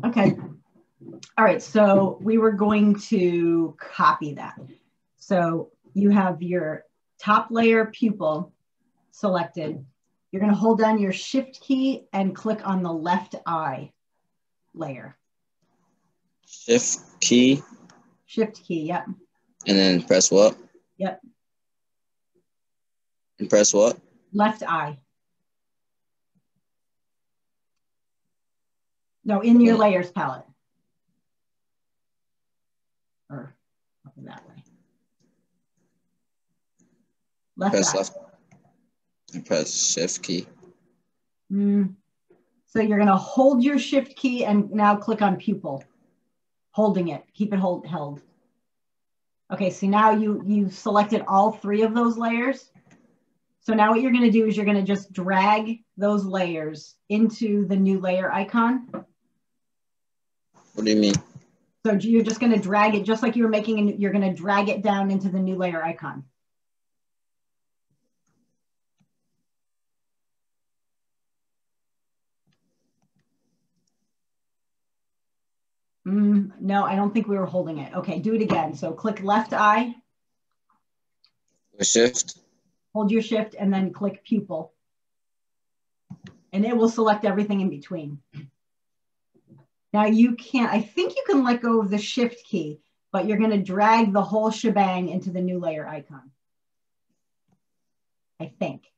Okay. All right, so we were going to copy that. So you have your top layer pupil selected. You're going to hold down your shift key and click on the left eye layer. Shift key. Shift key, yep. And then press what? Yep. And press what? Left eye. No, in your layers palette. Or that way. Left press eye. left. And press shift key. So you're going to hold your shift key and now click on pupil. Holding it. Keep it held. Okay, so now you selected all three of those layers. So now what you're going to do is you're going to just drag those layers into the new layer icon. What do you mean? So you're just going to drag it just like you were making, you're going to drag it down into the new layer icon. No, I don't think we were holding it. Okay, do it again. So click left eye. Shift. Hold your shift and then click pupil. And it will select everything in between. Now you can't, I think you can let go of the shift key, but you're going to drag the whole shebang into the new layer icon. I think.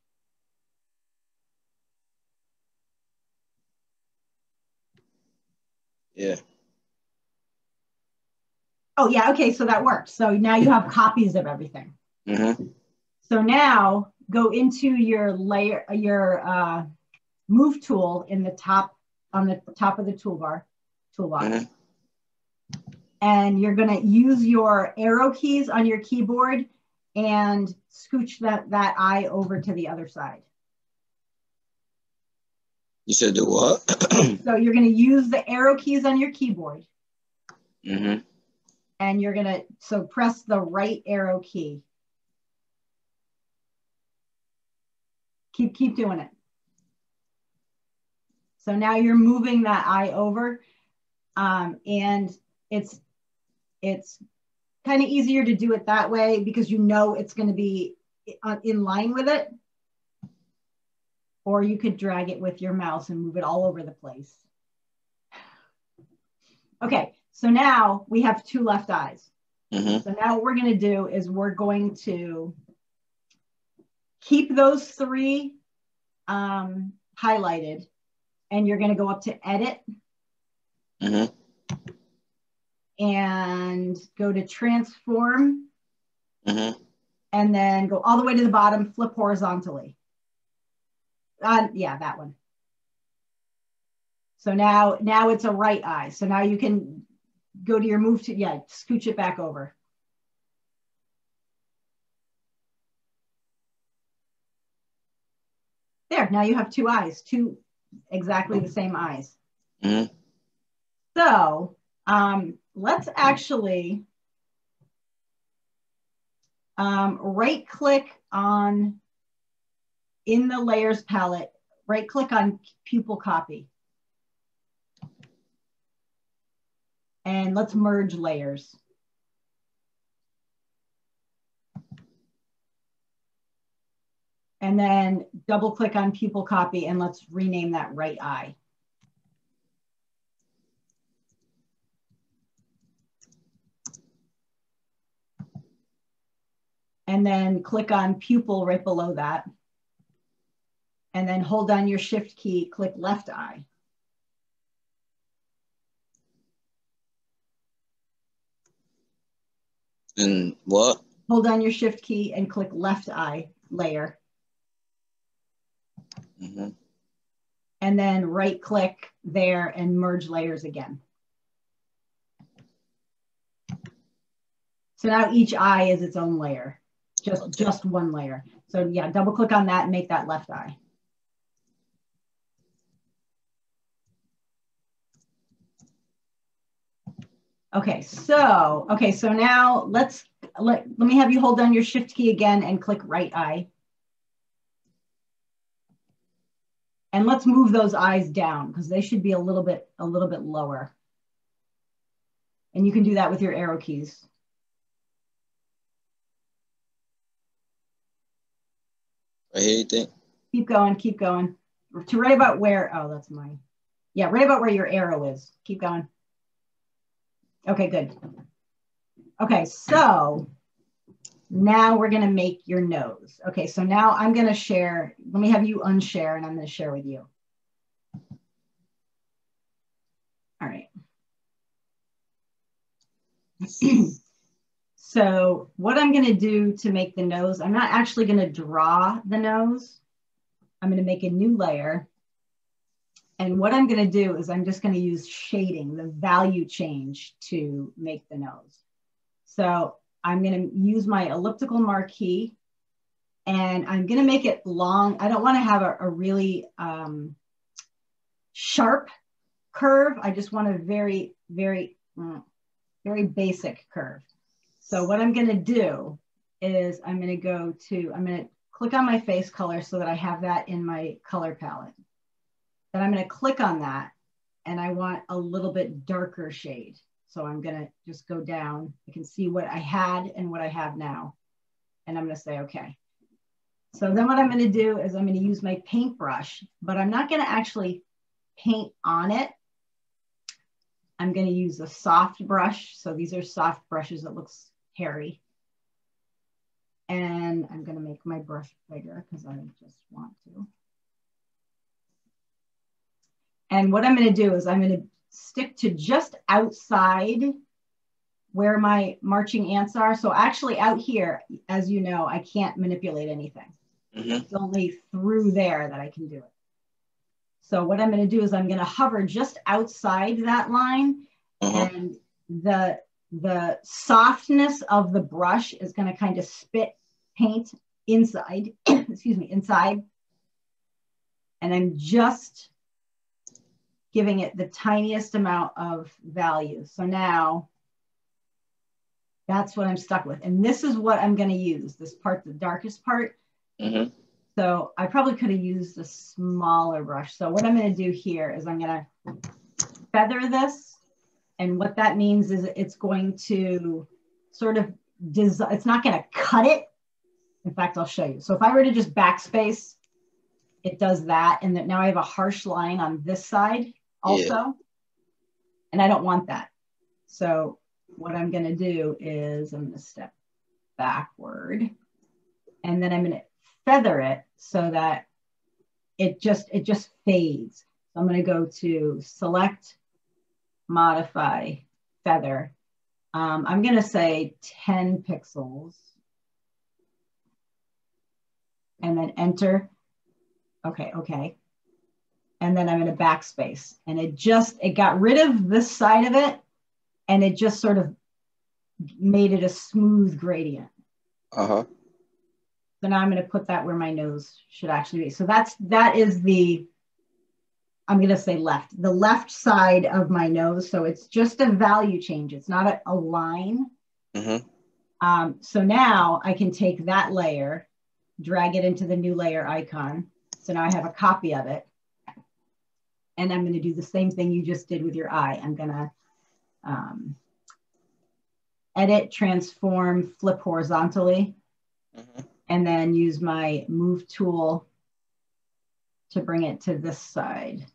Yeah. Oh yeah, okay, so that worked. So now you have copies of everything. So now go into your layer, your move tool in the top, on the top of the toolbox. And you're going to use your arrow keys on your keyboard and scooch that eye over to the other side. You said do what? So you're going to use the arrow keys on your keyboard. And you're going to, so press the right arrow key. Keep doing it. So now you're moving that eye over, and it's kind of easier to do it that way because you know it's going to be in line with it. Or you could drag it with your mouse and move it all over the place. Okay, so now we have two left eyes. So now what we're going to do is we're going to keep those three highlighted, and you're going to go up to edit and go to transform and then go all the way to the bottom, flip horizontally. Yeah, that one. So now it's a right eye. So now you can go to your move to, yeah, scooch it back over. There, now you have two eyes, two exactly the same eyes. So let's actually right click on, in the layers palette, right click on pupil copy. And let's merge layers. And then double click on pupil copy and let's rename that right eye. And then click on pupil right below that. And then hold down your shift key, click left eye. And what? Hold down your shift key and click left eye layer. And then right click there and merge layers again. So now each eye is its own layer, just one layer. So yeah, double click on that and make that left eye. Okay, so now let me have you hold down your shift key again and click right eye. And let's move those eyes down because they should be a little bit lower. And you can do that with your arrow keys. Right here, you think? Keep going, keep going. To right about where, oh, that's mine. Yeah, right about where your arrow is. Keep going. Okay, good. Okay, so now we're gonna make your nose. Okay, so now I'm gonna share, let me have you unshare and I'm gonna share with you. All right. So what I'm gonna do to make the nose, I'm not actually gonna draw the nose. I'm gonna make a new layer. And what I'm gonna do is I'm just gonna use shading, the value change to make the nose. So I'm gonna use my elliptical marquee and I'm gonna make it long. I don't wanna have a really sharp curve. I just want a very, very, very basic curve. So what I'm gonna do is I'm gonna click on my face color so that I have that in my color palette. Then I'm gonna click on that and I want a little bit darker shade. So I'm gonna just go down. I can see what I had and what I have now. And I'm gonna say, okay. So then what I'm gonna do is I'm gonna use my paintbrush, but I'm not gonna actually paint on it. I'm gonna use a soft brush. So these are soft brushes that looks hairy. And I'm gonna make my brush bigger because I just want to. And what I'm gonna do is I'm gonna stick to just outside where my marching ants are. So actually out here, as you know, I can't manipulate anything. It's only through there that I can do it. So what I'm gonna do is I'm gonna hover just outside that line and the softness of the brush is gonna kind of spit paint inside, excuse me, inside. And I'm just giving it the tiniest amount of value. So now that's what I'm stuck with. And this is what I'm gonna use, this part, the darkest part. So I probably could have used a smaller brush. So what I'm gonna do here is I'm gonna feather this. And what that means is it's going to sort of, it's not gonna cut it. In fact, I'll show you. So if I were to just backspace, it does that. And that now I have a harsh line on this side also. And I don't want that. So what I'm gonna do is I'm gonna step backward and then I'm gonna feather it so that it just fades. So I'm gonna go to select, modify, feather. I'm gonna say 10 pixels and then enter. Okay, okay. And then I'm gonna backspace and it got rid of this side of it and it just sort of made it a smooth gradient. So now I'm gonna put that where my nose should actually be. So that is the, I'm gonna say the left side of my nose. So it's just a value change. It's not a line. So now I can take that layer, drag it into the new layer icon. So now I have a copy of it. And I'm gonna do the same thing you just did with your eye. I'm gonna edit, transform, flip horizontally, and then use my move tool to bring it to this side.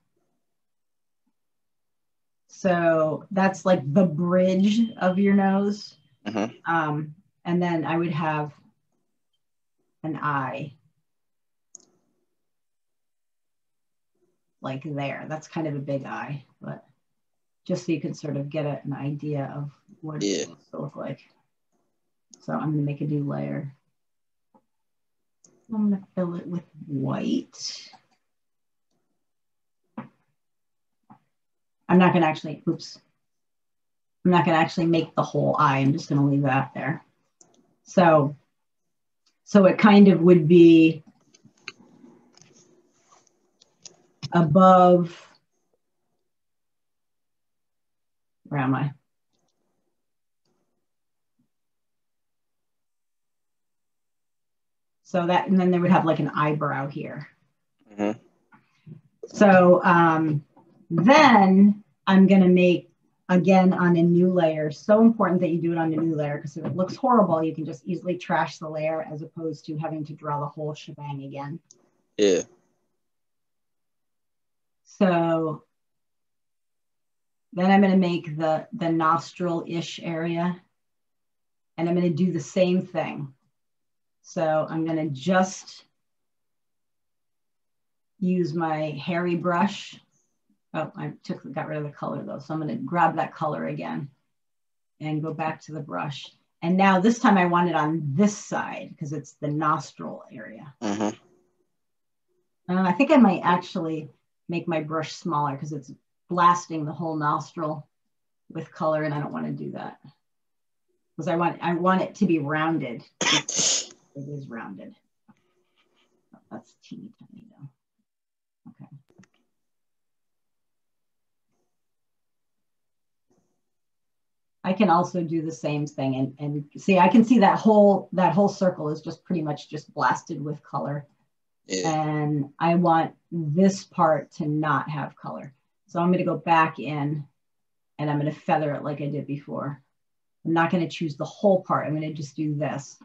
So that's like the bridge of your nose. And then I would have an eye like there. That's kind of a big eye, but just so you can sort of get an idea of what it's supposed to look like. So I'm gonna make a new layer. I'm gonna fill it with white. I'm not gonna actually, I'm not gonna actually make the whole eye. I'm just gonna leave that there. So it kind of would be above, where am I? So that, and then they would have like an eyebrow here. So then I'm going to make, again, on a new layer. So important that you do it on a new layer, because if it looks horrible, you can just easily trash the layer as opposed to having to draw the whole shebang again. Yeah. So then I'm going to make the nostril-ish area, and I'm going to do the same thing. So I'm going to just use my hairy brush. Oh, I got rid of the color though. So I'm going to grab that color again and go back to the brush. And now this time I want it on this side because it's the nostril area. I think I might actually make my brush smaller because it's blasting the whole nostril with color, and I don't want to do that because I want it to be rounded. It is rounded. Oh, that's teeny tiny though. Okay. I can also do the same thing and see, I can see that whole circle is just pretty much just blasted with color. Yeah. And I want this part to not have color. So I'm going to go back in and I'm going to feather it like I did before. I'm not going to choose the whole part. I'm going to just do this.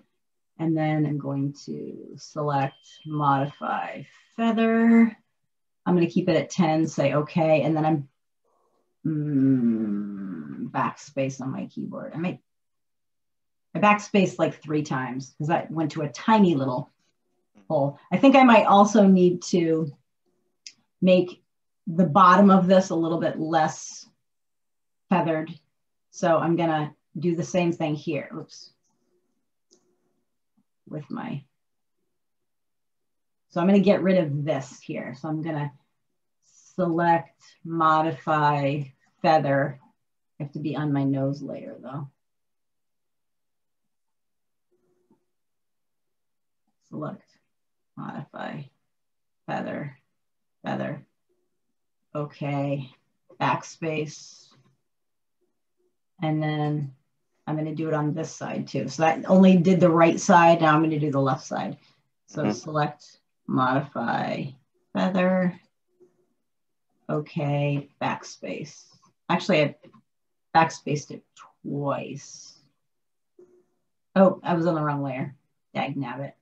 And then I'm going to select, modify, feather. I'm going to keep it at 10, say okay. And then I'm backspace on my keyboard. I backspace like 3 times because I went to a tiny little hole. I think I might also need to make the bottom of this a little bit less feathered. So I'm gonna do the same thing here. Oops. With my, so I'm gonna get rid of this here. So I'm gonna select, modify, feather. I have to be on my nose layer though. Select, modify, feather, feather. Okay, backspace. And then I'm going to do it on this side too. So that only did the right side. Now I'm going to do the left side. So select, modify, feather. Okay, backspace. Actually, I backspaced it twice. Oh, I was on the wrong layer. Dagnabbit.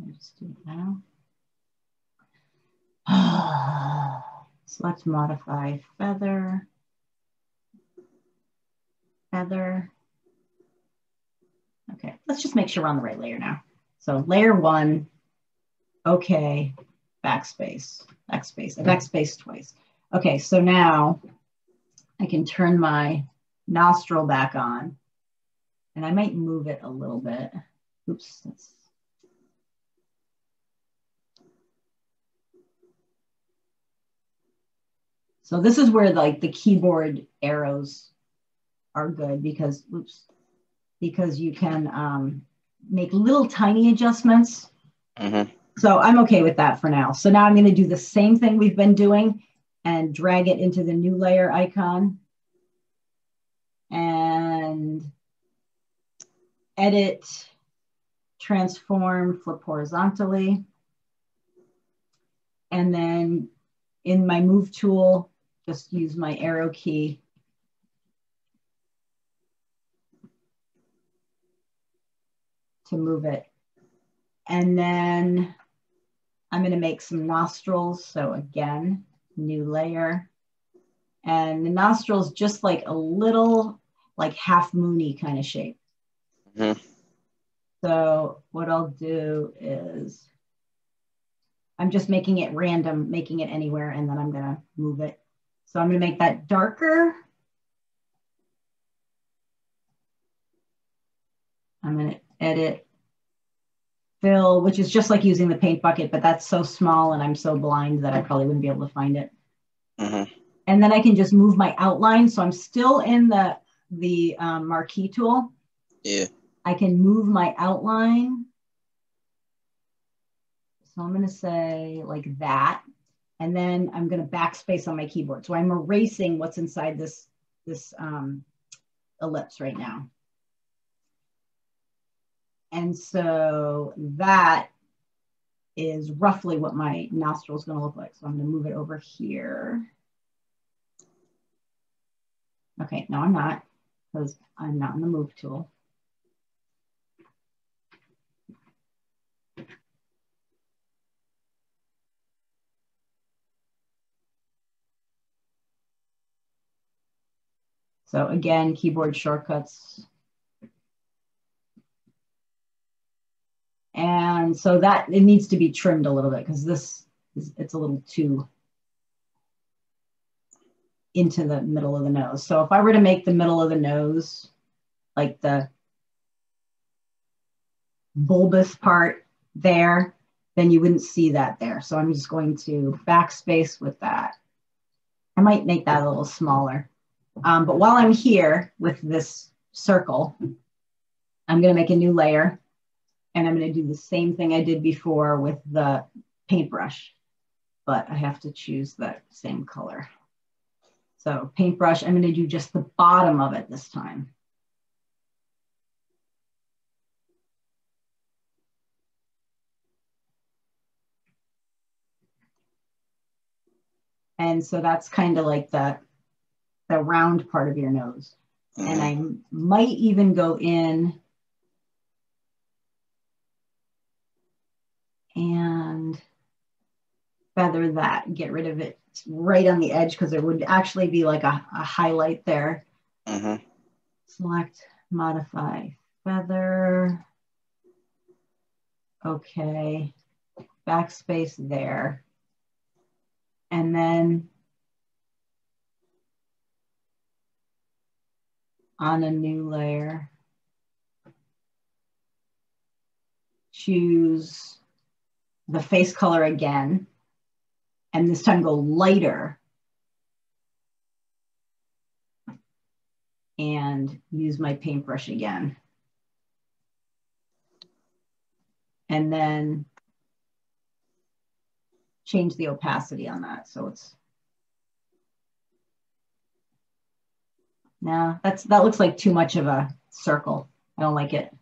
Let's do it now. Select, modify, feather. Feather. Okay, let's just make sure we're on the right layer now. So layer 1, okay, backspace, backspace. I backspaced twice. Okay, so now I can turn my nostril back on, and I might move it a little bit. Oops. So this is where like the keyboard arrows are good because, oops, because you can make little tiny adjustments. So I'm okay with that for now. So now I'm going to do the same thing we've been doing and drag it into the new layer icon and edit, transform, flip horizontally. And then in my move tool, just use my arrow key to move it. And then I'm going to make some nostrils. So again, new layer. And the nostrils just like a little like half moony kind of shape. So what I'll do is I'm just making it random, making it anywhere, and then I'm going to move it. So I'm going to make that darker. I'm going to edit, fill, which is just like using the paint bucket, but that's so small and I'm so blind that I probably wouldn't be able to find it. And then I can just move my outline. So I'm still in the marquee tool. Yeah. I can move my outline. So I'm going to say like that. And then I'm going to backspace on my keyboard. So I'm erasing what's inside this ellipse right now. And so that is roughly what my nostril is going to look like. So I'm going to move it over here. Okay, no, I'm not, because I'm not in the move tool. So again, keyboard shortcuts. And so that it needs to be trimmed a little bit because it's a little too into the middle of the nose. So if I were to make the middle of the nose, like the bulbous part there, then you wouldn't see that there. So I'm just going to backspace with that. I might make that a little smaller. But while I'm here with this circle, I'm going to make a new layer. And I'm going to do the same thing I did before with the paintbrush. But I have to choose that same color. So paintbrush, I'm going to do just the bottom of it this time. And so that's kind of like the round part of your nose. And I might even go in and feather that, get rid of it right on the edge because it would actually be like a highlight there. Select, modify, feather. Okay, backspace there. And then on a new layer, choose the face color again, and this time go lighter and use my paintbrush again. And then change the opacity on that. So it's, now that looks like too much of a circle. I don't like it.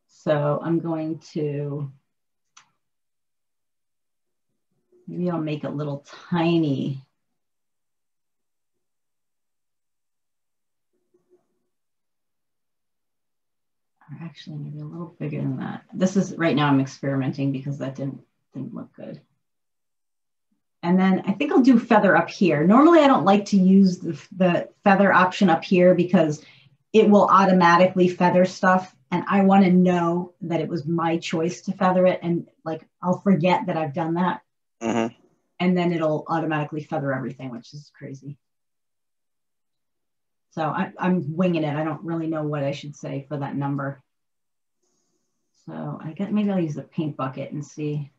So I'm going to, maybe I'll make a little tiny. Or actually maybe a little bigger than that. This is, right now I'm experimenting because that didn't look good. And then I think I'll do feather up here. Normally I don't like to use the feather option up here because it will automatically feather stuff. And I want to know that it was my choice to feather it. And like, I'll forget that I've done that. And then it'll automatically feather everything, which is crazy. So I'm winging it. I don't really know what I should say for that number. So I guess maybe I'll use the paint bucket and see.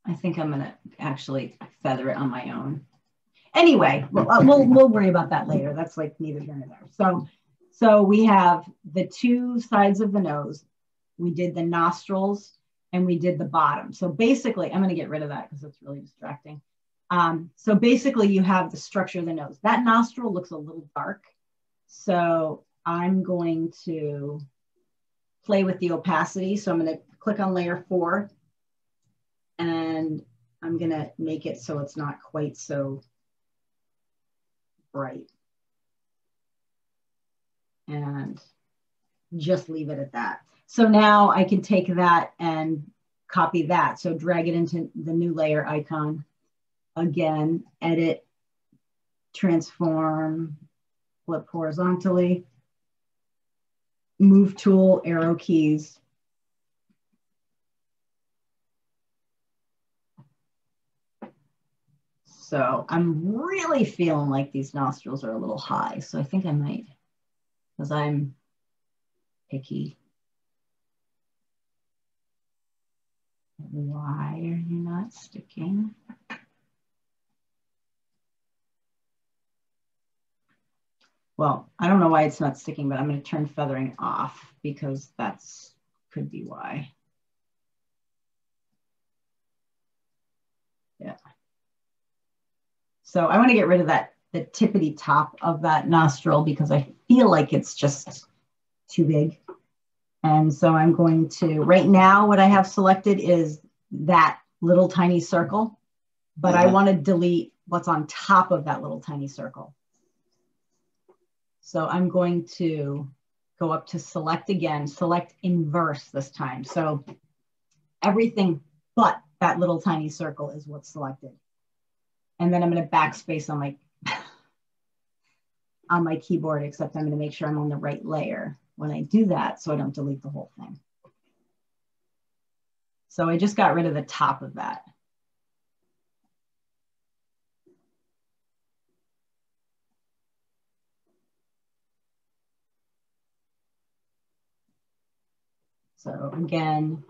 I think I'm gonna actually feather it on my own. Anyway, we'll worry about that later. That's like neither here nor there. So we have the two sides of the nose. We did the nostrils and we did the bottom. So basically, I'm gonna get rid of that because it's really distracting. So basically you have the structure of the nose. That nostril looks a little dark. So I'm going to play with the opacity. So I'm gonna click on layer 4 and I'm gonna make it so it's not quite so bright. And just leave it at that. So now I can take that and copy that. So drag it into the new layer icon. Again, edit, transform, flip horizontally, move tool, arrow keys. So I'm really feeling like these nostrils are a little high. So I think I might, because I'm picky. Why are you not sticking? Well, I don't know why it's not sticking, but I'm going to turn feathering off because that's could be why. Yeah. So I want to get rid of that, the tippity top of that nostril, because I feel like it's just too big. And so I'm going to, right now, what I have selected is that little tiny circle, but I want to delete what's on top of that little tiny circle. So I'm going to go up to select again, select inverse this time. So everything but that little tiny circle is what's selected. And then I'm going to backspace on my keyboard, except I'm going to make sure I'm on the right layer when I do that so I don't delete the whole thing. So I just got rid of the top of that. So again,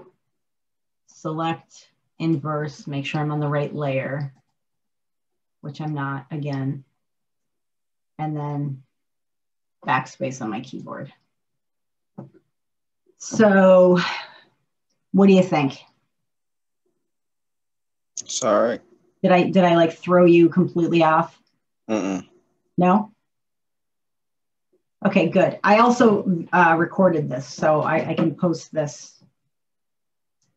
select inverse, make sure I'm on the right layer, which I'm not again, and then backspace on my keyboard. So what do you think? Sorry. Did I like throw you completely off? No? Okay, good. I also recorded this, so I can post this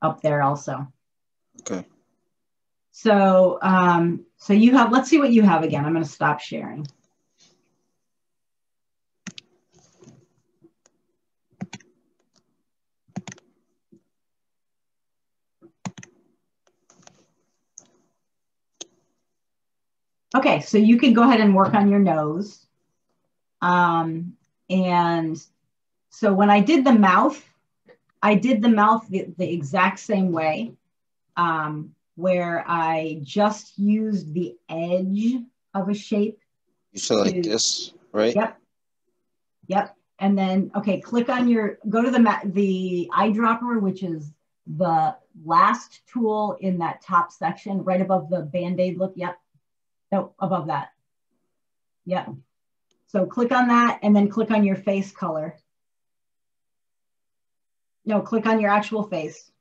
up there also. Okay. So, so you have, let's see what you have again. I'm going to stop sharing. Okay, so you can go ahead and work on your nose. And so when I did the mouth the exact same way, where I just used the edge of a shape. You feel like this, right? Yep. Yep. And then, okay, click on go to the eyedropper, which is the last tool in that top section, right above the Band-Aid look. Yep. No, above that. Yep. So click on that and then click on your face color. No, click on your actual face.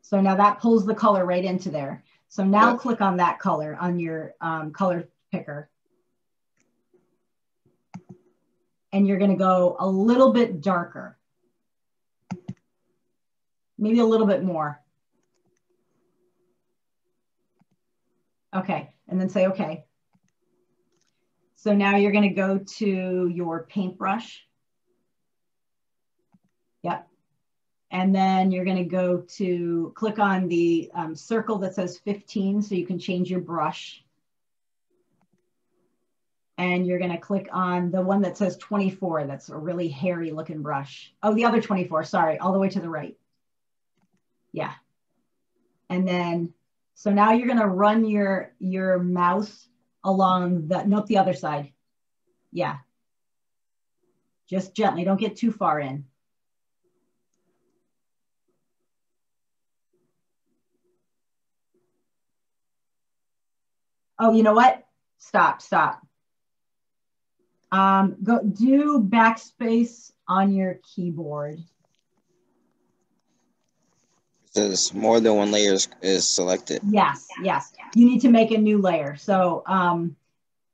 So now that pulls the color right into there. So now click on that color on your color picker. And you're going to go a little bit darker. Maybe a little bit more. Okay, and then say okay. So now you're going to go to your paintbrush. Yep. And then you're going to go to click on the circle that says 15 so you can change your brush. And you're going to click on the one that says 24. That's a really hairy looking brush. Oh, the other 24, sorry, all the way to the right. Yeah. And then, so now you're going to run your mouse along the other side. Yeah. Just gently, don't get too far in. Oh, you know what? Stop. Go do backspace on your keyboard. There's more than one layer is selected. Yes. You need to make a new layer. So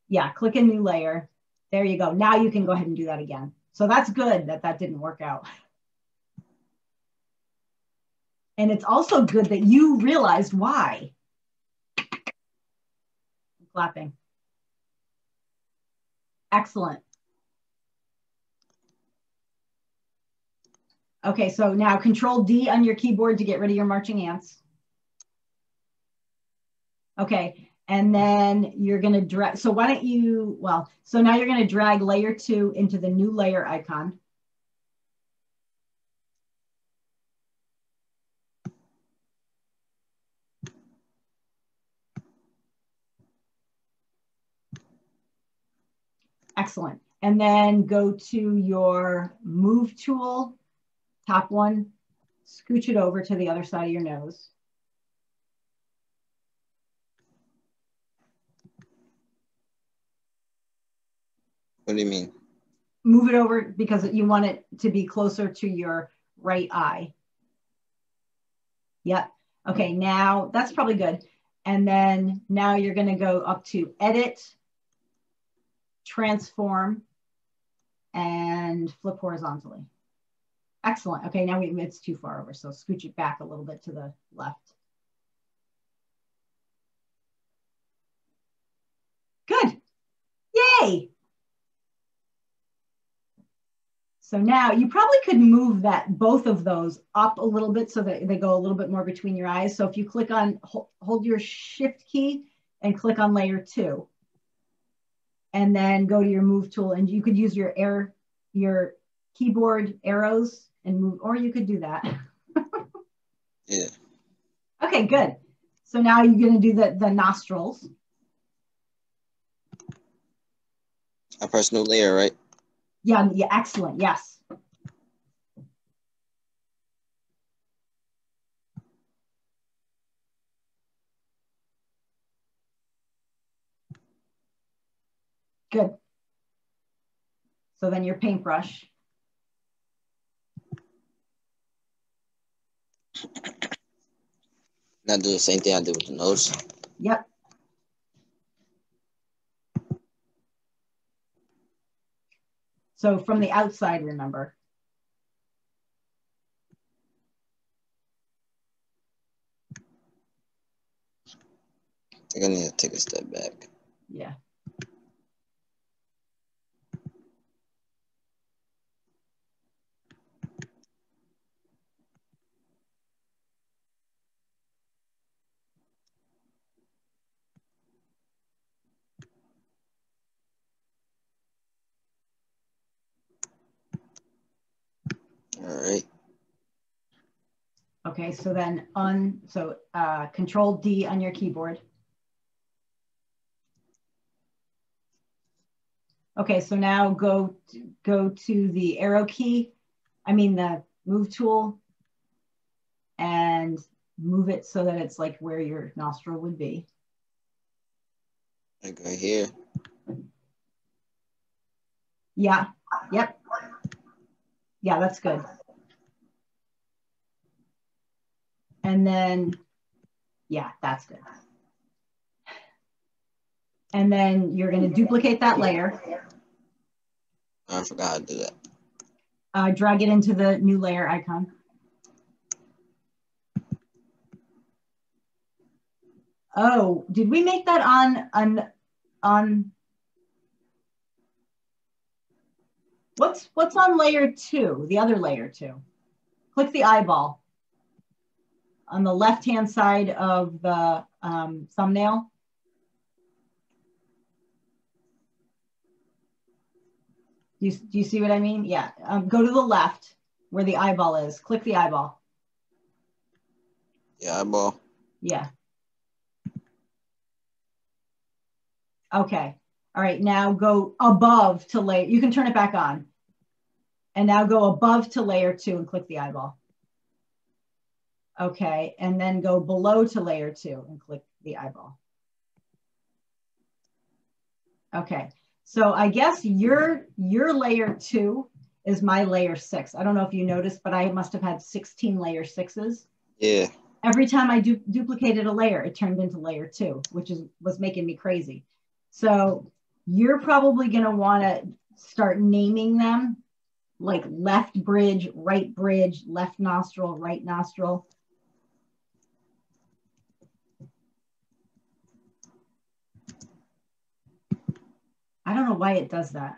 yeah, click a new layer. There you go. Now you can go ahead and do that again. So that's good that didn't work out. And it's also good that you realized why. I'm clapping. Excellent. Okay, so now Control D on your keyboard to get rid of your marching ants. Okay, and then you're going to drag. So why don't you, so now you're going to drag layer 2 into the new layer icon. Excellent. And then go to your move tool, top one, scooch it over to the other side of your nose. What do you mean? Move it over because you want it to be closer to your right eye. Yep. Okay, now that's probably good. And then now you're going to go up to edit, transform, and flip horizontally. Excellent. Okay, now it's too far over, so scooch it back a little bit to the left. Good. Yay. So now you probably could move both of those up a little bit so that they go a little bit more between your eyes. So if you click on, hold your shift key and click on layer 2, and then go to your move tool, and you could use your keyboard arrows and move, or you could do that. Yeah. Okay, good. So now you're going to do the nostrils. I press new layer, right? Yeah, excellent. Yes. Good. So then your paintbrush. Now do the same thing I did with the nose. Yep. So from the outside, remember. I think I need to take a step back. Yeah. All right. Okay, so then Control D on your keyboard. Okay, so now go to the arrow key, the move tool, and move it so that it's like where your nostril would be. Like right here. Yeah, yep. Yeah, that's good. And then, yeah, that's good. And then you're going to duplicate that layer. I forgot how to do that. Drag it into the new layer icon. Oh, did we make that on what's on layer 2, the other layer 2? Click the eyeball on the left-hand side of the thumbnail. Do you see what I mean? Yeah, go to the left where the eyeball is. Click the eyeball. Yeah, eyeball. Yeah. Okay. All right, now go above to layer. You can turn it back on. And now go above to layer 2 and click the eyeball. Okay, and then go below to layer 2 and click the eyeball. Okay, so I guess your layer 2 is my layer 6. I don't know if you noticed, but I must have had 16 layer 6s. Yeah. Every time I duplicated a layer, it turned into layer 2, which was making me crazy. So you're probably going to want to start naming them, like left bridge, left nostril, right nostril. I don't know why it does that.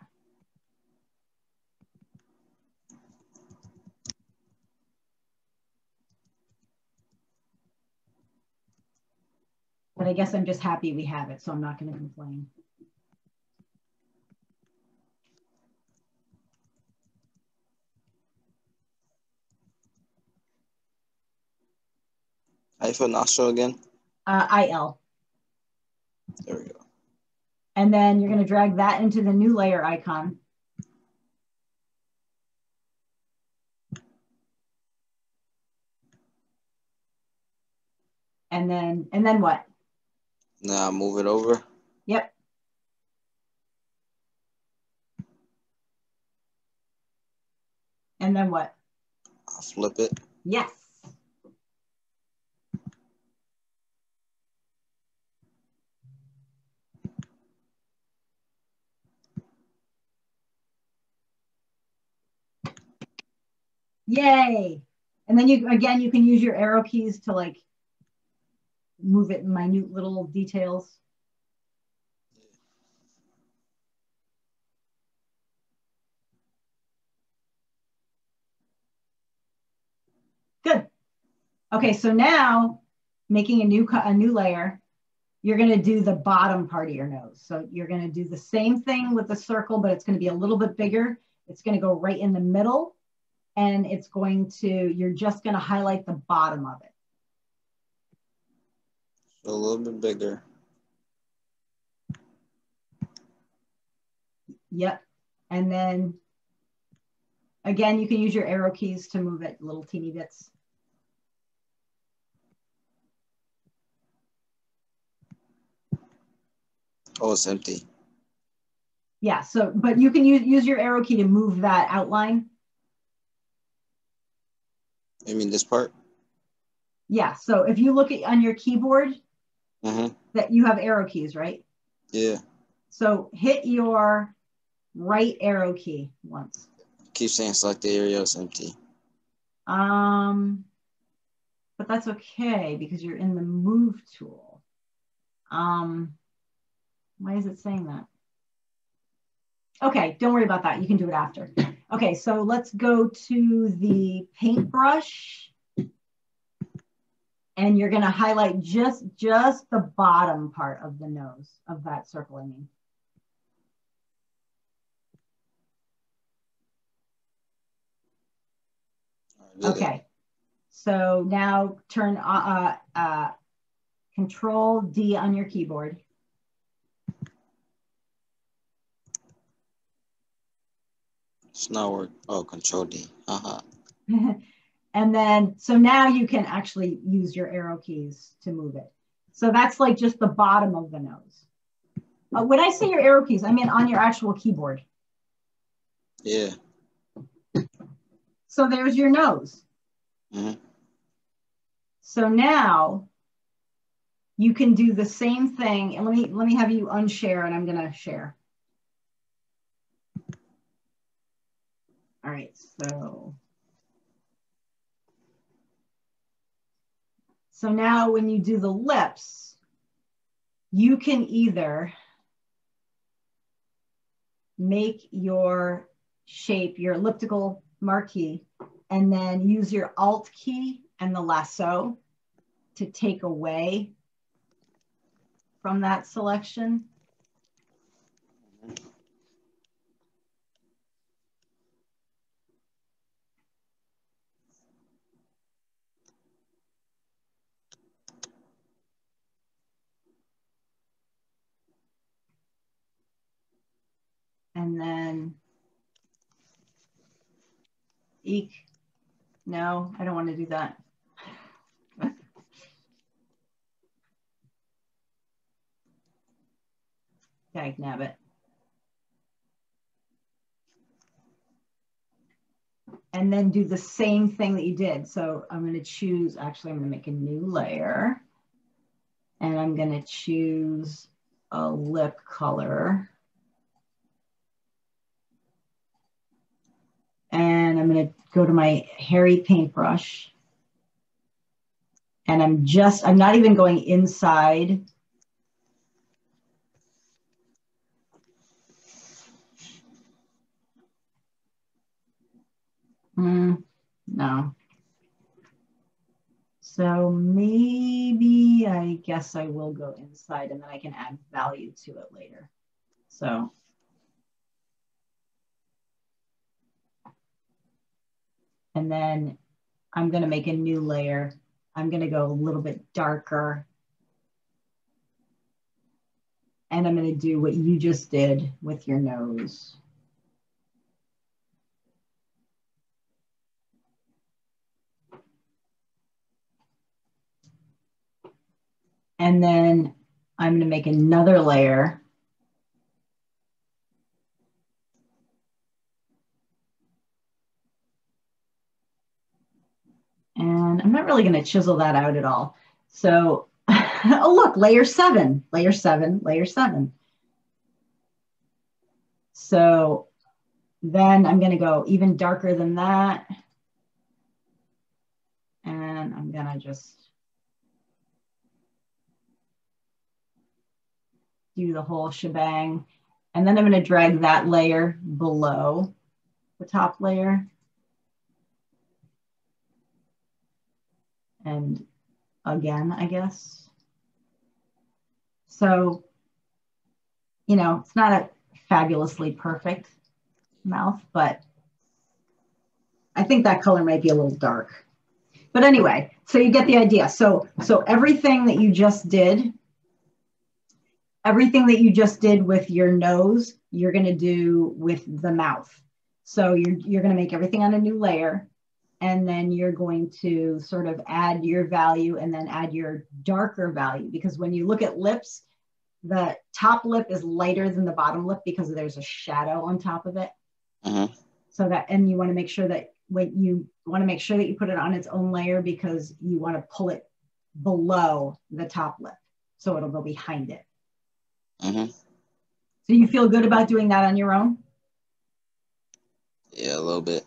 But I guess I'm just happy we have it, so I'm not going to complain. How you feel nostril again? IL. There we go. And then you're going to drag that into the new layer icon. And then what? Now move it over. Yep. And then what? I'll flip it. Yes. Yay. And then you can use your arrow keys to like move it in minute little details. Good. Okay, so now making a new layer, you're going to do the bottom part of your nose. So you're going to do the same thing with the circle, but it's going to be a little bit bigger. It's going to go right in the middle, and you're just going to highlight the bottom of it. So a little bit bigger. Yep. And then again, you can use your arrow keys to move it little teeny bits. Oh, it's empty. Yeah, so, but you can use your arrow key to move that outline. You mean this part? Yeah, so if you look on your keyboard, that you have arrow keys, right? Yeah. So hit your right arrow key once. Keep saying select the area, it's empty. But that's okay because you're in the move tool. Why is it saying that? Okay, don't worry about that. You can do it after. Okay, so let's go to the paintbrush. And you're gonna highlight just the bottom part of the nose of that circle, I mean. Okay, so now turn Control D on your keyboard. It's not working. Oh, Control D. And then, so now you can actually use your arrow keys to move it. So that's like just the bottom of the nose. When I say your arrow keys, I mean on your actual keyboard. Yeah. So there's your nose. So now you can do the same thing. And let me have you unshare, and I'm gonna share. All right, so now when you do the lips, you can either make your shape, your elliptical marquee, and then use your Alt key and the lasso to take away from that selection. And then, eek. No, I don't want to do that. Dag nabbit. And then do the same thing that you did. So I'm going to choose, actually, I'm going to make a new layer. And I'm going to choose a lip color. And I'm going to go to my hairy paintbrush. And I'm not even going inside. No. So maybe I guess I will go inside and then I can add value to it later. So. And then I'm going to make a new layer. I'm going to go a little bit darker. And I'm going to do what you just did with your nose. And then I'm going to make another layer. And I'm not really going to chisel that out at all. So, oh, look, layer 7, layer 7, layer 7. So then I'm going to go even darker than that. then I'm gonna just do the whole shebang. And then I'm gonna drag that layer below the top layer. And again, I guess. So, you know, it's not a fabulously perfect mouth, but I think that color might be a little dark. But anyway, so you get the idea. So everything that you just did with your nose, you're going to do with the mouth. So you're going to make everything on a new layer, and then you're going to sort of add your value and then add your darker value. Because when you look at lips, the top lip is lighter than the bottom lip because there's a shadow on top of it. So that, and you want to make sure that you put it on its own layer because you want to pull it below the top lip. So it'll go behind it. So you feel good about doing that on your own? Yeah, a little bit.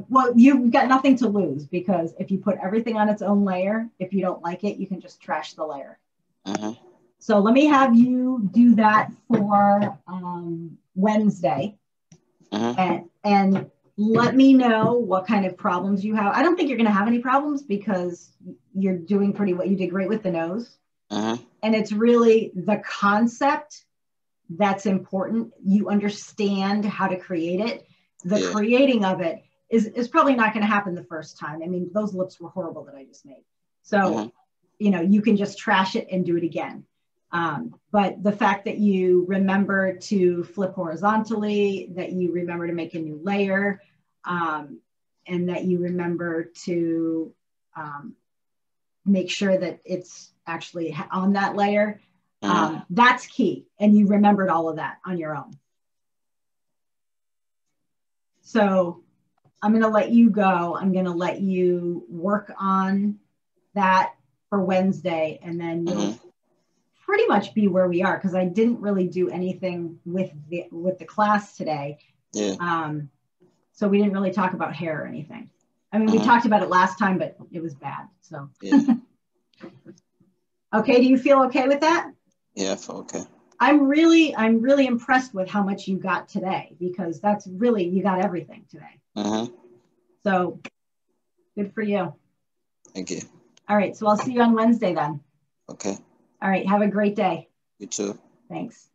Well, you've got nothing to lose because if you put everything on its own layer, if you don't like it, you can just trash the layer. So let me have you do that for Wednesday. And let me know what kind of problems you have. I don't think you're going to have any problems because you're doing you did great with the nose. And it's really the concept that's important. You understand how to create it. The creating of it is probably not going to happen the first time. I mean, those lips were horrible that I just made. So, you know, you can just trash it and do it again. But the fact that you remember to flip horizontally, that you remember to make a new layer, and that you remember to make sure that it's actually on that layer, that's key. And you remembered all of that on your own. So I'm going to let you go. I'm going to let you work on that for Wednesday, and then you'll pretty much be where we are because I didn't really do anything with the class today. So we didn't really talk about hair or anything. I mean, we talked about it last time, but it was bad. So okay, do you feel okay with that? Yeah, I feel okay. I'm really impressed with how much you got today because you got everything today. So good for you. Thank you. All right, so I'll see you on Wednesday then. Okay. All right, have a great day. You too. Thanks.